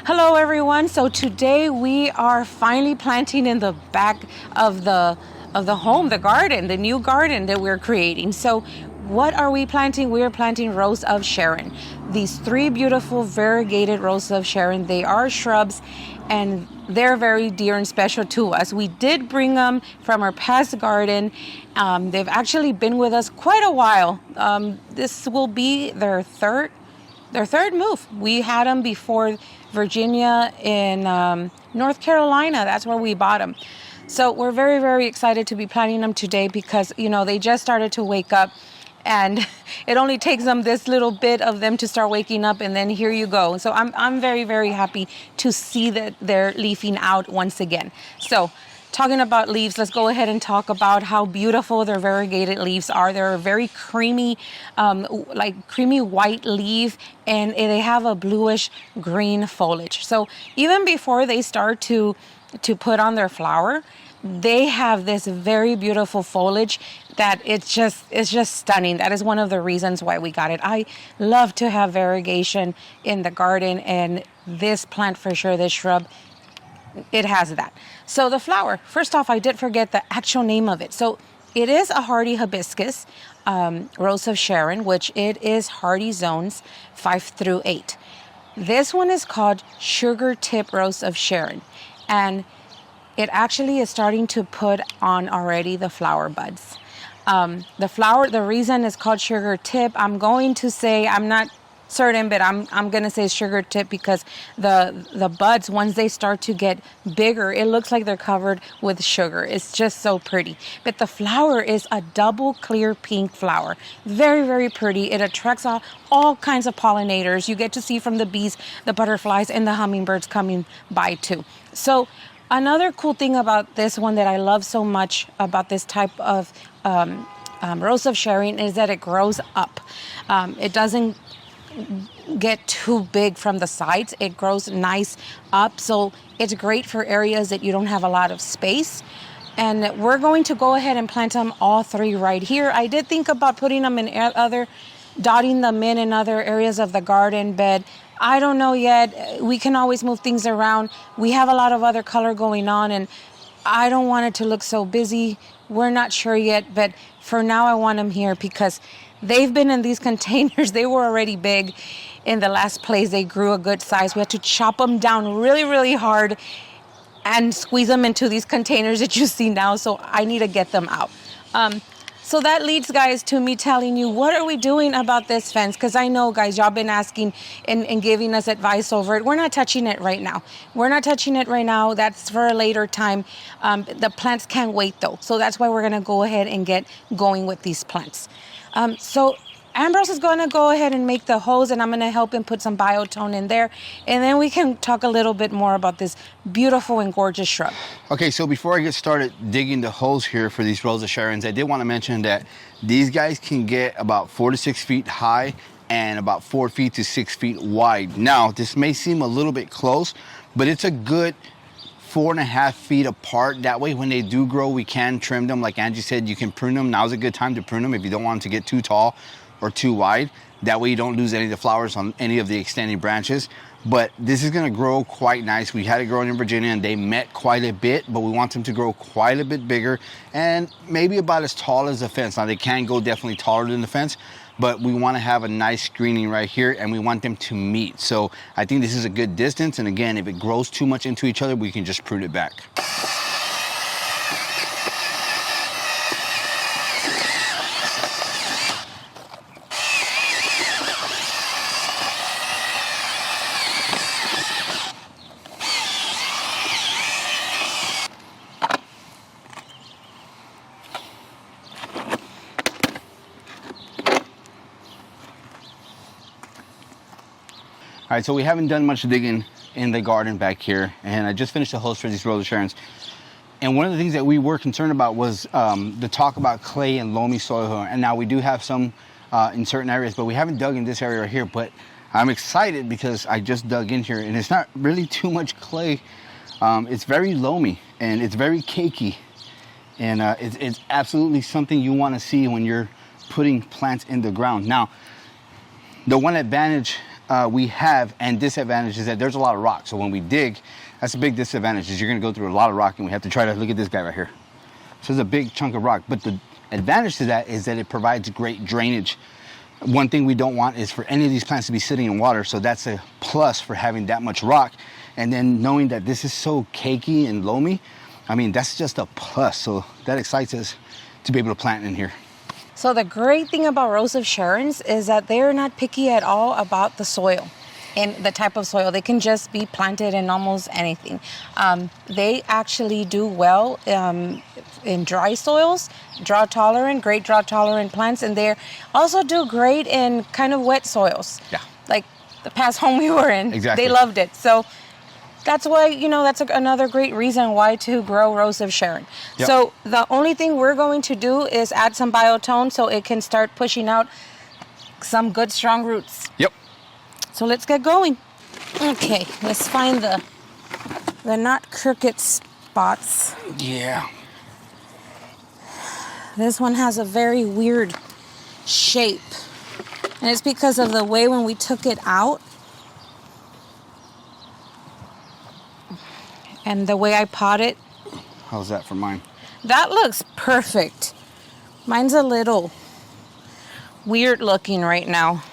Hello everyone. So today we are finally planting in the back of the home, the garden, the new garden that we're creating. So what are we planting? We are planting Rose of Sharon. These three beautiful variegated Roses of Sharon. They are shrubs and they're very dear and special to us. We did bring them from our past garden. They've actually been with us quite a while. This will be their third move. We had them before Virginia in North Carolina. That's where we bought them. So we're very, very excited to be planting them today because, you know, they just started to wake up and it only takes them this little bit of them to start waking up and then here you go. So I'm very, very happy to see that they're leafing out once again. So talking about leaves, let's go ahead and talk about how beautiful their variegated leaves are. They're a very creamy, like creamy white leaf, and they have a bluish green foliage. So even before they start to put on their flower, they have this very beautiful foliage that it's just stunning. That is one of the reasons why we got it. I love to have variegation in the garden, and this plant for sure, this shrub, it has that. So the flower, first off, I did forget the actual name of it. So it is a hardy hibiscus, Rose of Sharon, which it is hardy zones 5 through 8. This one is called Sugar Tip Rose of Sharon. And it actually is starting to put on already the flower buds. The reason it's called Sugar Tip, I'm going to say, I'm not certain, but I'm gonna say sugar tip because the buds, once they start to get bigger, it looks like they're covered with sugar. It's just so pretty. But the flower is a double clear pink flower. Very, very pretty. It attracts all kinds of pollinators. You get to see from the bees, the butterflies, and the hummingbirds coming by too. So another cool thing about this one that I love so much about this type of Rose of Sharon is that it grows up. It doesn't get too big from the sides. It grows nice up, so it's great for areas that you don't have a lot of space. And we're going to go ahead and plant them all three right here. I did think about putting them in dotting them in other areas of the garden bed. I don't know yet. We can always move things around. We have a lot of other color going on, and I don't want it to look so busy. We're not sure yet, but for now I want them here because they've been in these containers. They were already big in the last place. They grew a good size. We had to chop them down really, really hard and squeeze them into these containers that you see now. So I need to get them out. So that leads, guys, to me telling you, what are we doing about this fence? Because I know, guys, y'all been asking and giving us advice over it. We're not touching it right now. We're not touching it right now. That's for a later time. The plants can't wait, though. So that's why we're going to go ahead and get going with these plants. So Ambrose is going to go ahead and make the hose, and I'm going to help him put some biotone in there. And then we can talk a little bit more about this beautiful and gorgeous shrub. Okay, so before I get started digging the holes here for these Rose of Sharons, I did want to mention that these guys can get about 4 to 6 feet high and about 4 feet to 6 feet wide. Now, this may seem a little bit close, but it's a good 4.5 feet apart. That way, when they do grow, we can trim them. Like Angie said, you can prune them. Now's a good time to prune them if you don't want them to get too tall or too wide. That way you don't lose any of the flowers on any of the extending branches. But this is gonna grow quite nice. We had it growing in Virginia and they met quite a bit, but we want them to grow quite a bit bigger and maybe about as tall as the fence. Now they can go definitely taller than the fence, but we want to have a nice screening right here and we want them to meet. So I think this is a good distance. And again, if it grows too much into each other, we can just prune it back. All right, so we haven't done much digging in the garden back here, and I just finished the hose for these Rose of Sharons. And one of the things that we were concerned about was the talk about clay and loamy soil. And now we do have some in certain areas, but we haven't dug in this area right here. But I'm excited because I just dug in here, and it's not really too much clay. It's very loamy, and it's very cakey. And it's absolutely something you want to see when you're putting plants in the ground. Now, the one advantage we have and disadvantage is that there's a lot of rock. So when we dig, that's a big disadvantage, is you're gonna go through a lot of rock, and we have to try to look at this guy right here. So there's a big chunk of rock, but the advantage to that is that it provides great drainage. One thing we don't want is for any of these plants to be sitting in water, so that's a plus for having that much rock. And then knowing that this is so cakey and loamy, I mean, that's just a plus. So that excites us to be able to plant in here. So the great thing about Rose of Sharon's is that they're not picky at all about the soil and the type of soil. They can just be planted in almost anything. They actually do well in dry soils, drought tolerant, great drought tolerant plants, and they also do great in kind of wet soils. Yeah. Like the past home we were in. Exactly. They loved it. So that's why, you know, that's another great reason why to grow Rose of Sharon. Yep. So the only thing we're going to do is add some biotone so it can start pushing out some good strong roots. Yep. So let's get going. Okay, let's find the not crooked spots. Yeah. This one has a very weird shape. And it's because of the way when we took it out and the way I pot it. How's that for mine? That looks perfect. Mine's a little weird looking right now.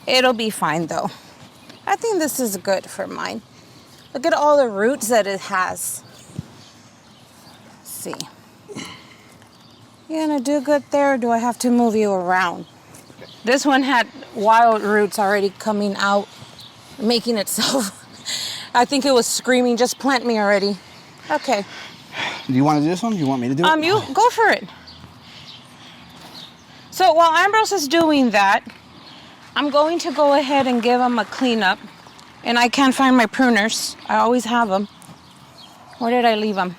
It'll be fine though. I think this is good for mine. Look at all the roots that it has. Let's see. You gonna do good there, or do I have to move you around? This one had wild roots already coming out, making itself. I think it was screaming, just plant me already. Okay. Do you want to do this one? Do you want me to do it? You go for it. So while Ambrose is doing that, I'm going to go ahead and give him a cleanup. And I can't find my pruners. I always have them. Where did I leave them?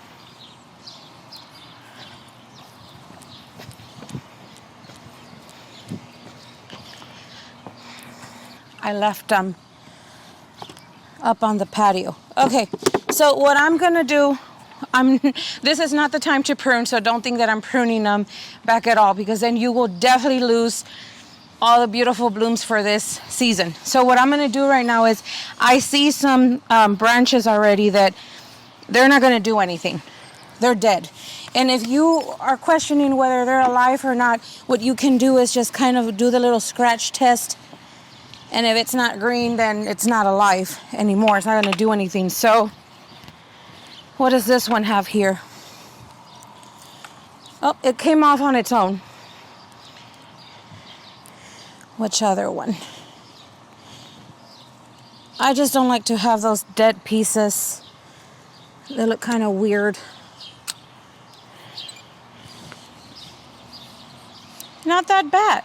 I left them up on the patio. Okay, so what I'm gonna do, this is not the time to prune, so don't think that I'm pruning them back at all, because then you will definitely lose all the beautiful blooms for this season. So what I'm gonna do right now is, I see some branches already that they're not gonna do anything. They're dead. And if you are questioning whether they're alive or not, what you can do is just kind of do the little scratch test. And if it's not green, then it's not alive anymore. It's not gonna do anything. So what does this one have here? Oh, it came off on its own. Which other one? I just don't like to have those dead pieces. They look kind of weird. Not that bad.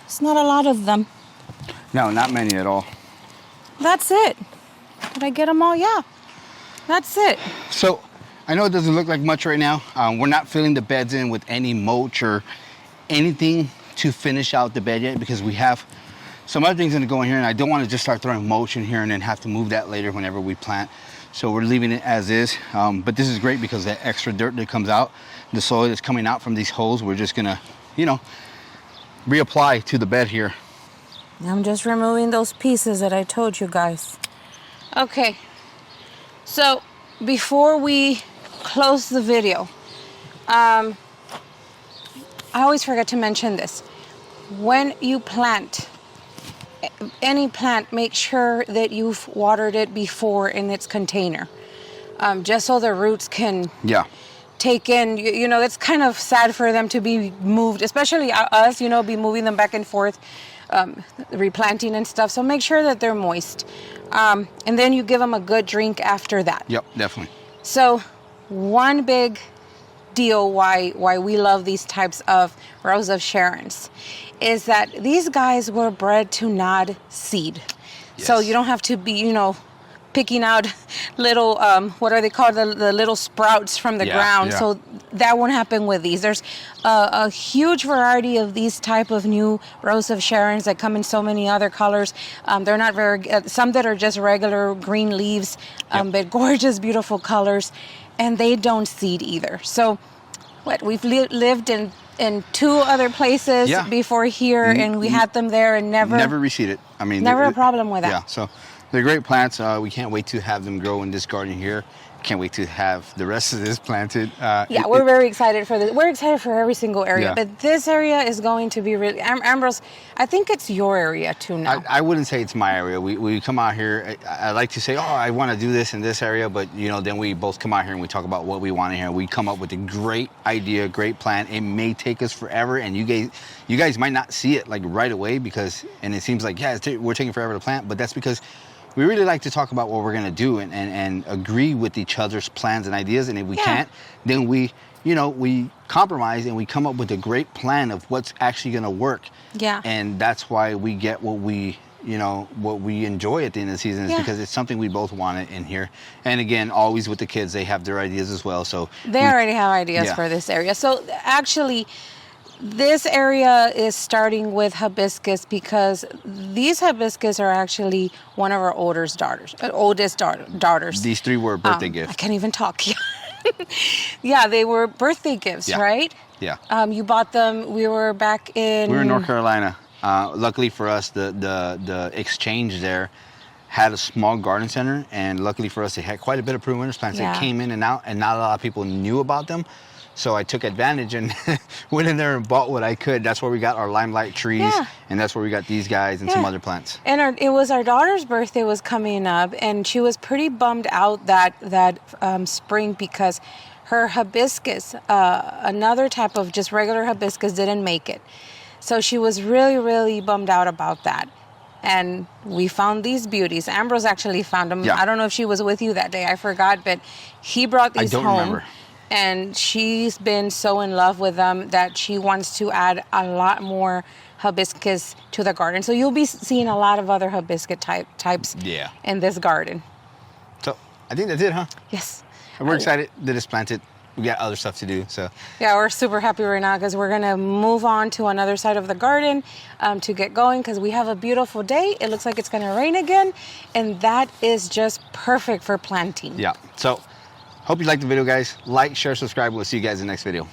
It's not a lot of them. No, not many at all. That's it. Did I get them all? Yeah. That's it. So I know it doesn't look like much right now. We're not filling the beds in with any mulch or anything to finish out the bed yet, because we have some other things gonna go in here, and I don't want to just start throwing mulch in here and then have to move that later whenever we plant. So we're leaving it as is. But this is great because that extra dirt that comes out, the soil that's coming out from these holes, we're just gonna, you know, reapply to the bed here. I'm just removing those pieces that I told you guys. Okay, so before we close the video, I always forget to mention this. When you plant any plant, make sure that you've watered it before in its container, just so the roots can take in, you know, it's kind of sad for them to be moved, especially us, you know, be moving them back and forth, replanting and stuff. So make sure that they're moist. And then you give them a good drink after that. Yep, definitely. So one big deal why we love these types of Rose of Sharon's is that these guys were bred to not seed. Yes. So you don't have to be, you know, picking out little, what are they called, the little sprouts from the ground. Yeah. So that won't happen with these. There's a huge variety of these type of new Rose of Sharon's that come in so many other colors. They're not very, some that are just regular green leaves, but gorgeous, beautiful colors, and they don't seed either. So what we've lived in in 2 other places Yeah. before here, and we had them there and never reseeded. I mean, never a problem with that. Yeah, so they're great plants. We can't wait to have them grow in this garden here. Can't wait to have the rest of this planted. Yeah, we're very excited for this. We're excited for every single area, Yeah. but this area is going to be really. Ambrose, I think it's your area too now. I wouldn't say it's my area. We come out here. I like to say, oh, I want to do this in this area, but you know, then we both come out here and we talk about what we want in here. We come up with a great idea, great plan. It may take us forever, and you guys might not see it like right away and it seems like we're taking forever to plant, but that's because we really like to talk about what we're gonna do and agree with each other's plans and ideas. And if we can't, then we compromise and we come up with a great plan of what's actually gonna work. Yeah. And that's why we get what we enjoy at the end of the season, is because it's something we both wanted in here. And again, always with the kids, they have their ideas as well. So they already have ideas for this area. So actually, this area is starting with hibiscus because these hibiscus are actually one of our oldest daughters. These 3 were birthday I gifts. can't even talk. Yeah, they were birthday gifts, right? Yeah. You bought them. We were back in. We were in North Carolina. Luckily for us, the exchange there had a small garden center, and luckily for us, they had quite a bit of prune winter plants that came in and out, and not a lot of people knew about them. So I took advantage and went in there and bought what I could. That's where we got our limelight trees, and that's where we got these guys and some other plants. And it was our daughter's birthday was coming up, and she was pretty bummed out that spring because her hibiscus, another type of just regular hibiscus, didn't make it. So she was really, really bummed out about that. And we found these beauties. Ambrose actually found them. Yeah. I don't know if she was with you that day. I forgot, but he brought these home. Remember. And she's been so in love with them that she wants to add a lot more hibiscus to the garden. So you'll be seeing a lot of other hibiscus types in this garden. So I think that's it, huh? Yes. And we're excited that it's planted. We got other stuff to do, so. Yeah, we're super happy right now because we're gonna move on to another side of the garden to get going because we have a beautiful day. It looks like it's gonna rain again, and that is just perfect for planting. Yeah, so hope you liked the video, guys. Like, share, subscribe. We'll see you guys in the next video.